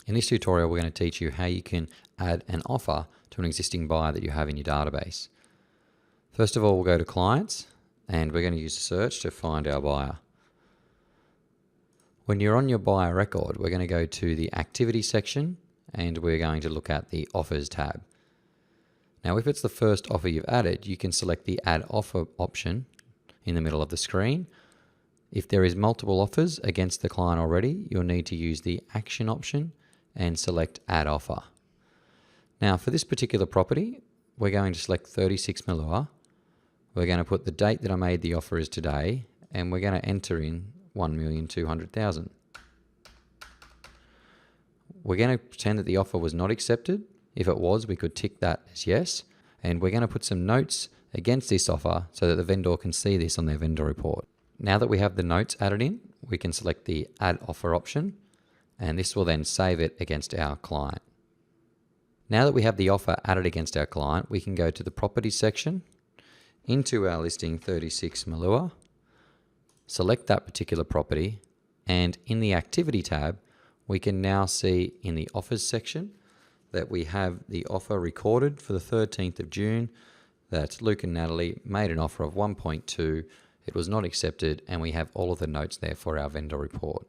In this tutorial, we're going to teach you how you can add an offer to an existing buyer that you have in your database. First of all, we'll go to Clients, and we're going to use a search to find our buyer. When you're on your buyer record, we're going to go to the Activity section, and we're going to look at the Offers tab. Now, if it's the first offer you've added, you can select the Add Offer option in the middle of the screen. If there is multiple offers against the client already, you'll need to use the Action option and select Add Offer. Now, for this particular property, we're going to select 36 Melua. We're going to put the date that I made the offer is today, and we're going to enter in 1,200,000. We're going to pretend that the offer was not accepted. If it was, we could tick that as yes, and we're going to put some notes against this offer so that the vendor can see this on their vendor report. Now that we have the notes added in, we can select the Add Offer option, and this will then save it against our client. Now that we have the offer added against our client, we can go to the Properties section, into our listing 36 Melua, select that particular property, and in the Activity tab, we can now see in the Offers section that we have the offer recorded for the 13th of June, that Luke and Natalie made an offer of 1.2, it was not accepted, and we have all of the notes there for our vendor report.